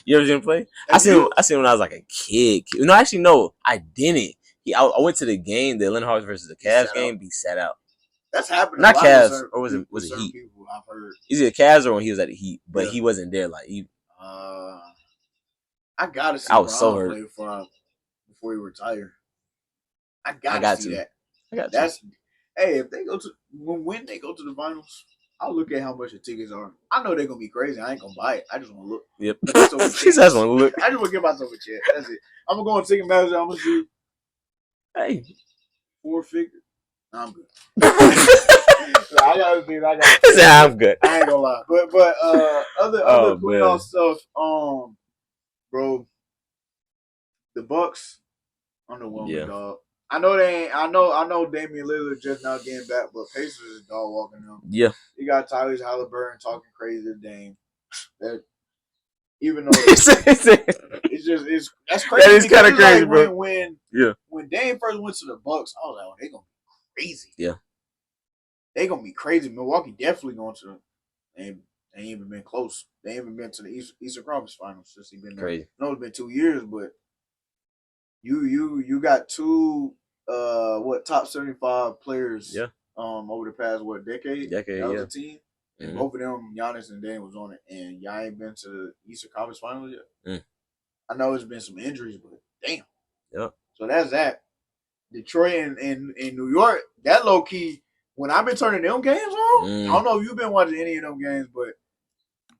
A: You ever seen him play? I seen him when I was like a kid. No, actually, no, I didn't. I went to the game, the Atlanta Hawks versus the Cavs game. He sat out.
B: That's happened.
A: Not Cavs, or was it Heat?
B: People I've heard.
A: Is it Cavs or when he was at the Heat? But he wasn't there. Like
B: I gotta see.
A: I was so hurt
B: before he retired. I gotta see that.
A: I got
B: That's hey, if they go to when they go to the finals, I'll look at how much the tickets are. I know they're gonna be crazy. I ain't gonna buy it. I just want to look.
A: Yep. I just want to look.
B: I just want to get myself a check. That's it. I'm gonna go on Ticketmaster. I'm gonna see.
A: Hey,
B: 4 figures. I'm good. I gotta see.
A: I'm good.
B: I ain't gonna lie. But other playoff stuff. Bro, the Bucks underwhelming, dog. I know they ain't. I know. Damian Lillard just now getting back, but Pacers is dog walking them.
A: Yeah.
B: You got Tyrese Halliburton talking crazy to Dame. That even though it's that's crazy.
A: That is kind of crazy,
B: like
A: bro.
B: When Dame first went to the Bucks, I was like, oh, they gonna be crazy.
A: Yeah.
B: They gonna be crazy. Milwaukee definitely going to. They ain't even been close. They ain't even been to the Eastern Conference Finals since he been there.
A: Crazy.
B: I know it's been 2 years, but you got two top 75 players over the past decade? That was a team. And both of them, Giannis and Dame was on it, and y'all ain't been to the Eastern Conference Finals yet. I know it's been some injuries, but damn.
A: Yep.
B: So that's that. Detroit and New York, that low key. When I've been turning them games on, I don't know if you've been watching any of them games, but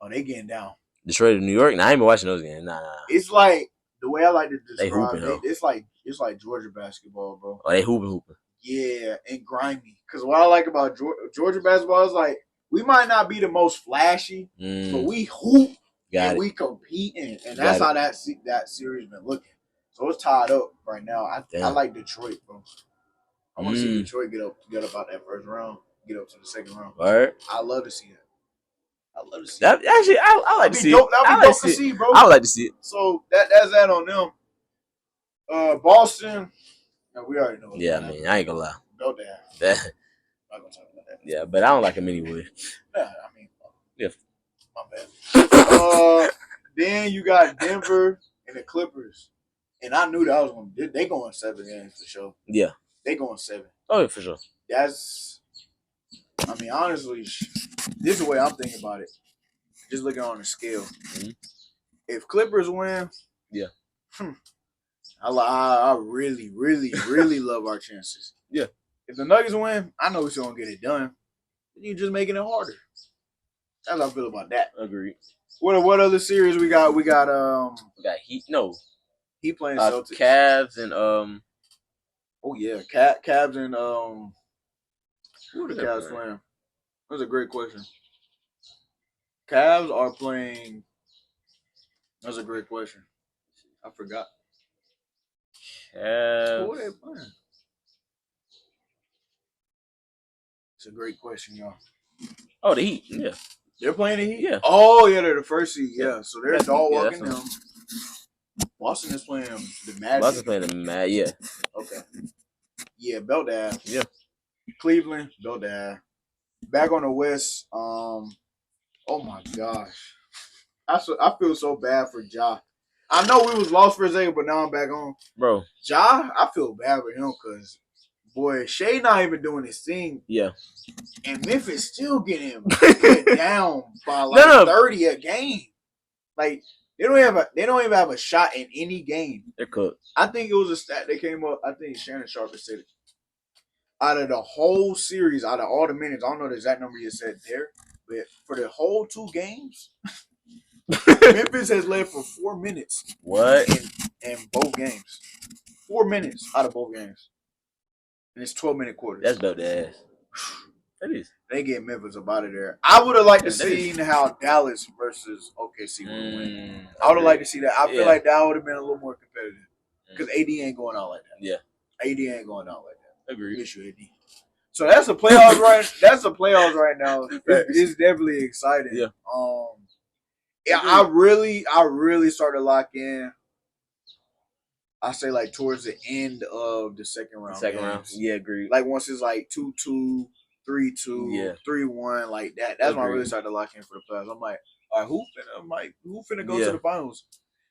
B: they getting down.
A: Detroit and New York? Nah, I ain't been watching those games. Nah.
B: It's like the way I like to describe
A: it.
B: It's like Georgia basketball, bro.
A: Oh, they hooping.
B: Yeah, and grimy. Because what I like about Georgia basketball is like we might not be the most flashy, but we hoop we competing, and that's how that series been looking. So it's tied up right now. I like Detroit, bro. I want to see Detroit get up out that first round, get up to the second round.
A: All right.
B: I love to see that.
A: That. Actually, I like to see it.
B: That would be dope to see, bro.
A: I would like to see it.
B: So that's that on them. Boston. We already know.
A: Yeah, I mean, I ain't gonna lie.
B: Go down.
A: That.
B: I'm not gonna talk about that.
A: Yeah, but I don't like him anyway.
B: Nah, I mean,
A: yeah.
B: My bad. Then you got Denver and the Clippers, and I knew that I was going. They going 7 games for sure.
A: Yeah.
B: They going 7.
A: Oh, yeah, for sure.
B: I mean, honestly, this is the way I'm thinking about it. Just looking on the scale. If Clippers win, I really, really, really love our chances.
A: Yeah.
B: If the Nuggets win, I know we're still gonna get it done. You're just making it harder. That's how I feel about that.
A: Agreed.
B: What other series we got? We got
A: Heat. No.
B: Heat playing Celtics.
A: Cavs and
B: Oh yeah, Cavs and Who are the Cavs playing? That's a great question. Cavs are playing. That's a great question. I forgot.
A: Cavs.
B: Who are they playing? It's a great question, y'all.
A: Oh, the Heat. Yeah.
B: They're playing the Heat?
A: Yeah.
B: Oh, yeah, they're the first seed. Yeah, so they're dog walking them. Boston is playing the Magic.
A: Boston playing the Magic, yeah.
B: Okay. Yeah, belt down.
A: Yeah.
B: Cleveland, belt down. Back on the West, oh my gosh. I feel so bad for Ja. I know we was lost for a second, but now I'm back on.
A: Bro.
B: Ja, I feel bad for him because, boy, Shea not even doing his thing.
A: Yeah.
B: And Memphis still getting down by 30 a game. Like, they don't even have a shot in any game.
A: They're cooked.
B: I think it was a stat that came up. I think Shannon Sharp said it. Out of the whole series, out of all the minutes, I don't know the exact number you said there, but for the whole 2 games, Memphis has led for 4 minutes.
A: What?
B: In both games. 4 minutes out of both games. And it's 12-minute quarters.
A: That's dope to ass. That is.
B: They get Memphis up out of there. I would have liked to see how Dallas versus OKC would win. I would have liked to see that. I feel like that would have been a little more competitive. Because AD ain't going out like that.
A: Yeah.
B: AD ain't going out like that.
A: Agreed.
B: Miss you, AD. So that's the playoffs right now. It's definitely exciting.
A: Yeah.
B: I really started to lock in. I say like towards the end of the second round.
A: Yeah, agreed.
B: Like once it's like 2-2, 3-2, 3-1, like that. That's when I really started to lock in for the playoffs. I'm like, all right, who finna go to the finals?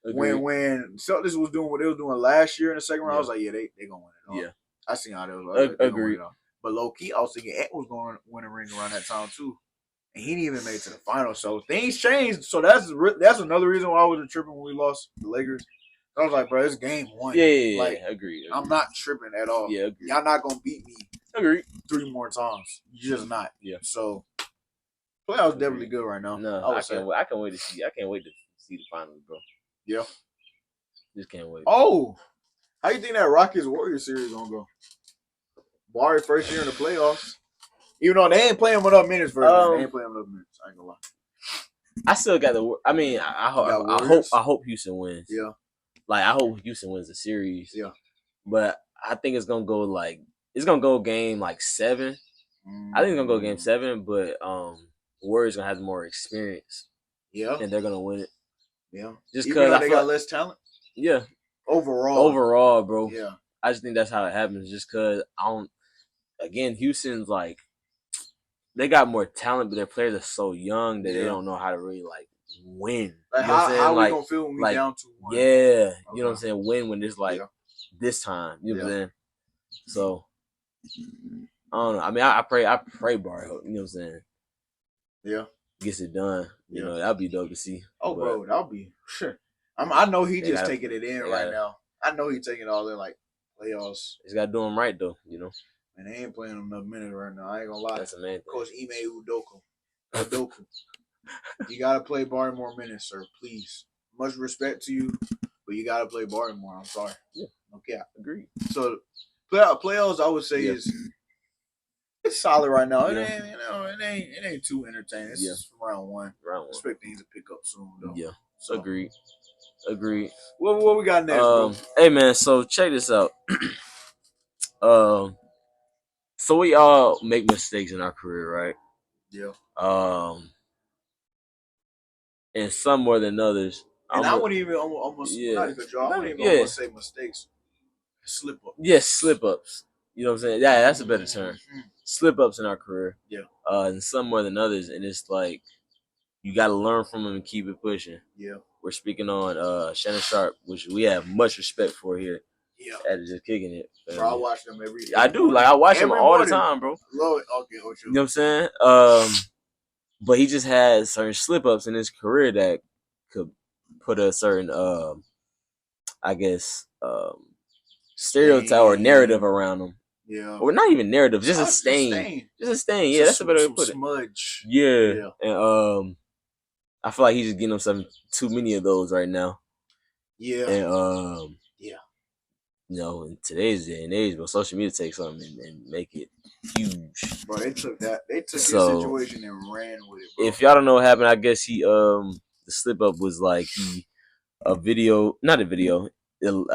B: Agreed. When Celtics was doing what they was doing last year in the second round, I was like, yeah, they gonna win it. Yeah. I seen how they was.
A: Agreed.
B: But low key, I was thinking Ant was going to win a ring around that time too, and he didn't even make it to the final. So things changed. So that's another reason why I wasn't tripping when we lost the Lakers. I was like, bro, it's game one.
A: Yeah,
B: like,
A: agreed.
B: I'm not tripping at all.
A: Yeah, agreed.
B: Y'all not gonna beat me.
A: Agreed.
B: 3 more times. You're just not.
A: Yeah.
B: So playoffs definitely good right now.
A: No, I can't wait. I can't wait to see. I can't wait to see the finals, bro.
B: Yeah.
A: Just can't wait.
B: Oh, how you think that Rockets Warriors series gonna go? Barry first year in the playoffs. Even though they ain't playing enough minutes for they ain't playing enough minutes. I ain't gonna lie.
A: I still got the. I mean, I hope Houston wins.
B: Yeah.
A: Like I hope Houston wins the series.
B: Yeah.
A: But I think it's gonna go game like 7. I think it's gonna go game 7, but Warriors gonna have more experience.
B: Yeah.
A: And they're gonna win it.
B: Yeah.
A: Just because
B: they got less talent.
A: Yeah.
B: Overall,
A: bro.
B: Yeah.
A: I just think that's how it happens. Just because again, Houston's like they got more talent, but their players are so young that they don't know how to really like win.
B: Like,
A: you know what I'm saying?
B: How we gonna feel when we down 2-1?
A: Yeah, okay. You know what I'm saying? Win when it's like this time. You know what I'm saying? So I don't know. I mean, I pray Barry, you know what I'm saying?
B: Yeah.
A: Gets it done. You know, that'd be dope to see.
B: Oh, bro, that'll be sure. I know he just taking it in right now. I know he's taking it all in like playoffs.
A: He's got to do them right though, you know.
B: And they ain't playing enough minutes right now. I ain't gonna lie.
A: That's the main thing.
B: Coach Ime Udoka. You gotta play Barry more minutes, sir. Please. Much respect to you, but you gotta play Barry more. I'm sorry.
A: Yeah.
B: Okay.
A: Agreed.
B: So playoffs, I would say is it's solid right now. It ain't too entertaining. It's just round one. Expect things to pick up soon though.
A: Yeah. So agreed.
B: What we got next, bro?
A: Hey man, so check this out. So we all make mistakes in our career, right?
B: Yeah.
A: And some more than others.
B: And I wouldn't even almost not even draw. I wouldn't even almost say mistakes. Slip ups.
A: Yes, slip ups. You know what I'm saying? Yeah, that's a better term. Slip ups in our career.
B: Yeah.
A: And some more than others, and it's like you got to learn from them and keep it pushing.
B: Yeah.
A: We're speaking on Shannon Sharp, which we have much respect for here.
B: Yeah.
A: At Juh Kickin It.
B: Bro, I watch them every day.
A: I do. Like I watch him all the time, bro.
B: Love it. Okay,
A: you know what I'm saying? But he just had certain slip ups in his career that could put a certain I guess stereotype or narrative around him.
B: Yeah.
A: Or not even narrative, just a stain. Just a stain. Yeah, that's a better way to put it.
B: Smudge.
A: Yeah. And I feel like he's just getting himself too many of those right now.
B: Yeah.
A: And you know, in today's day and age, but social media takes something and make it huge.
B: Bro, they took his situation and ran with it, bro.
A: If y'all don't know what happened, I guess he the slip up was like I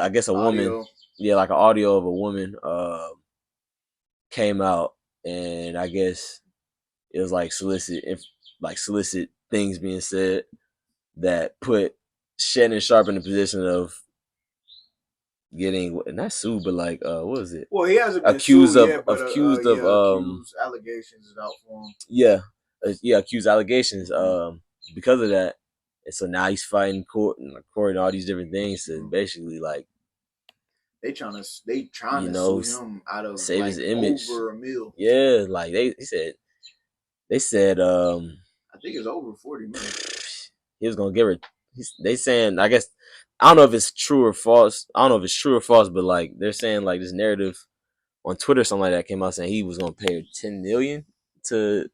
A: guess a woman, like an audio of a woman came out, and I guess it was like solicit things being said that put Shannon Sharp in the position of getting not sued, but like what was it?
B: Well, he hasn't been
A: accused
B: sued
A: of
B: yet,
A: accused of
B: accused allegations is out for him.
A: Yeah, accused allegations because of that, and so now he's fighting court and all these different things to basically like
B: they trying to sue him out of
A: save his image
B: over $1 million.
A: Yeah, like they said
B: I think it's over 40 million.
A: He was gonna give her. They saying, I guess, I don't know if it's true or false. But like they're saying like this narrative on Twitter, something like that came out saying he was gonna pay her $10 million to.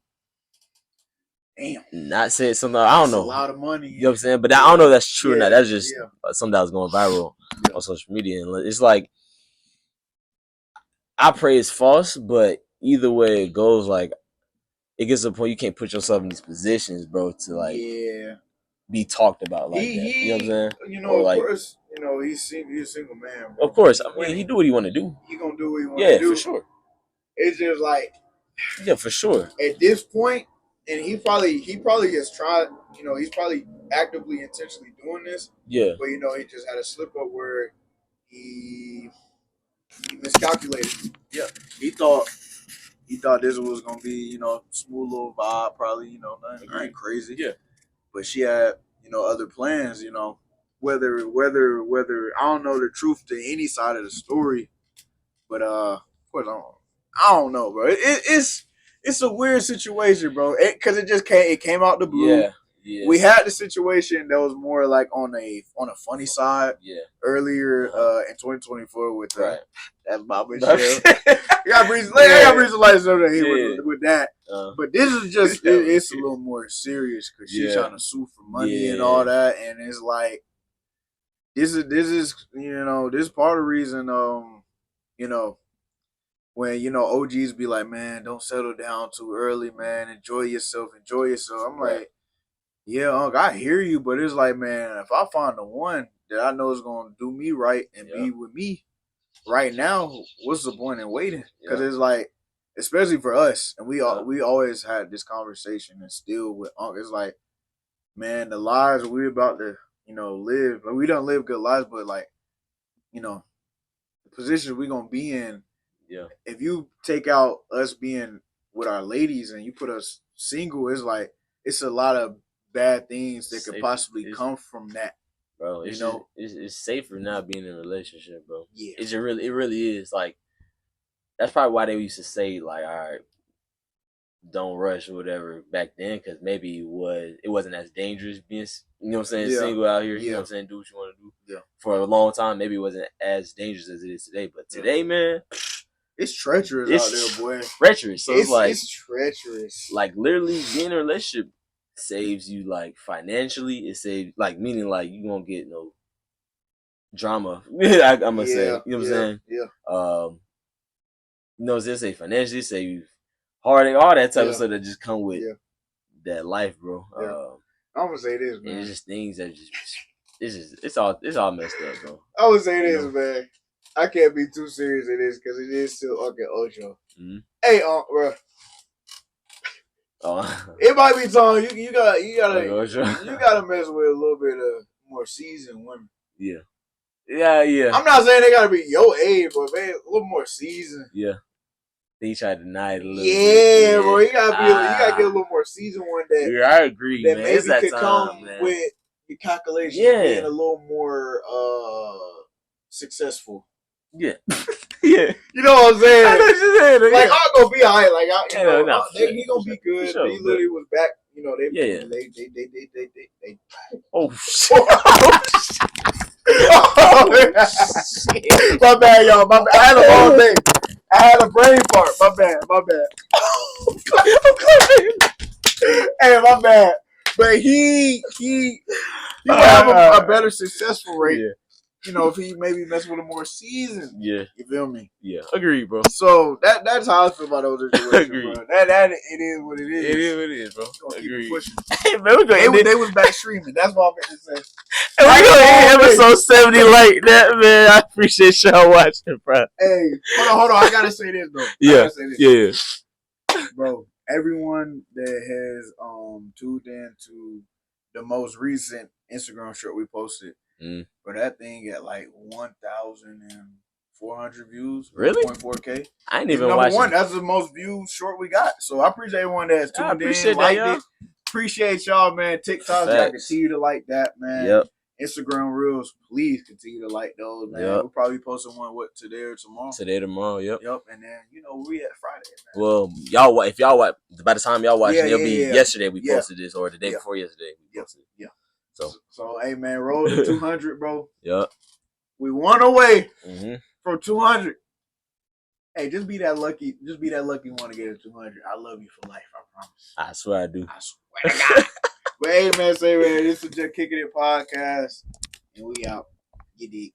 B: Damn.
A: Not say something. I don't know.
B: That's a lot of money.
A: You know what I'm saying? But I don't know if that's true or not. That's just something that was going viral on social media, and it's like I pray it's false, but either way it goes, like it gets to the point you can't put yourself in these positions, bro, to like be talked about like that. You know what I'm saying?
B: You know, of course, you know he's a single man, bro.
A: Of course, I mean he do what he want to do.
B: He gonna do what he want to do.
A: Yeah, for sure.
B: It's just like
A: for sure.
B: At this point, and he probably has tried. You know, he's probably actively, intentionally doing this.
A: Yeah.
B: But you know, he just had a slip up where he miscalculated. Yeah. He thought this was gonna be, you know, smooth little vibe, probably, you know, nothing crazy. Yeah. But she had, you know, other plans, you know. Whether I don't know the truth to any side of the story, but of course I don't know, bro. It's a weird situation, bro. Because it came out the blue.
A: Yeah. Yeah.
B: We had the situation that was more like on a funny side.
A: Yeah.
B: Earlier in 2024 with
A: right.
B: that Bob Michelle. You got reason lights over here with that. But this is just it's a little more serious because she's trying to sue for money and all that, and it's like this is this part of the reason when OGs be like, man, don't settle down too early, man. Enjoy yourself. I'm like, yeah, Unc, I hear you, but it's like, man, if I find the one that I know is gonna do me right and be with me right now, what's the point in waiting? Because it's like, especially for us, and we always had this conversation, and still with Unc, it's like, man, the lives we're about to live, like, we don't live good lives, but like, the positions we're gonna be in. Yeah. If you take out us being with our ladies and you put us single, it's like it's a lot of bad things that could possibly come from that.
A: Bro, it's safer not being in a relationship, bro. Yeah. It really is. Like, that's probably why they used to say, like, all right, don't rush or whatever back then, because maybe it wasn't as dangerous being, single out here. You know what I'm saying? Do what you want to do. Yeah. For a long time, maybe it wasn't as dangerous as it is today. But today, man,
B: it's treacherous out there, boy.
A: Treacherous. So it's
B: treacherous.
A: Like, literally, being in a relationship saves you, like, financially. It saves, like, meaning, like, you won't get no drama. I'm gonna say, you know what I'm saying? Yeah. They say financially, say you heartache, all that type of stuff that just come with that life, bro.
B: Yeah. I'm gonna say this, man.
A: It's just things that it's all messed up, bro.
B: I would say this, man. I can't be too serious in this because it is still Unc and Ocho. Mm-hmm. Hey, bro. It might be time you gotta mess with a little bit of more seasoned women. Yeah. I'm not saying they gotta be your age, but man, a little more seasoned.
A: Yeah. They try to deny it a little bit.
B: Yeah, bro. You gotta get a little more seasoned one that.
A: Yeah, I agree.
B: That
A: man.
B: maybe
A: it's that
B: could
A: time,
B: come
A: man.
B: with your calculations being a little more successful.
A: Yeah. Yeah.
B: You know what I'm saying?
A: I know what you're saying.
B: Like, I'm gonna be alright. Like, he gonna be good.
A: Sure,
B: he literally was back. They
A: oh shit.
B: My bad, y'all. My bad. I had a long day. I had a brain fart. My bad. Hey, my bad. But he will have a better successful rate. Yeah. If he maybe mess with a more seasoned. Yeah. You feel me?
A: Yeah. Agreed, bro.
B: So that's how I feel about those situations, bro. That it is what it is.
A: It is what it is, bro. Agreed.
B: Hey, man, they was back streaming. That's what I'm going to say.
A: And we're going to end episode 70 like that, man. I appreciate y'all watching, bro.
B: Hey, hold on. I got to say this, though.
A: Yeah.
B: Bro, everyone that has tuned in to the most recent Instagram short we posted, but that thing got like 1,400 views.
A: Really?
B: 1.4K.
A: I ain't even watching.
B: Number one, that's the most viewed short we got. So I appreciate everyone that's tuned in, liked it. Appreciate y'all, man. TikTok, y'all continue to like that, man. Yep. Instagram Reels, please continue to like those, man. Yep. We'll probably post one today or tomorrow.
A: Yep.
B: Yep. And then we at Friday, man.
A: Well, if y'all watch, by the time y'all watch, it'll be yesterday we posted this, or the day before yesterday we posted it. Yeah. So hey, man, roll to 200, bro. Yep. We one away from 200. Hey, just be that lucky. Just be that lucky one to get to 200. I love you for life. I promise. I swear I do.
B: I swear to God. But hey, man, say man, this is Juh Kickin It Podcast, and we out. You dig.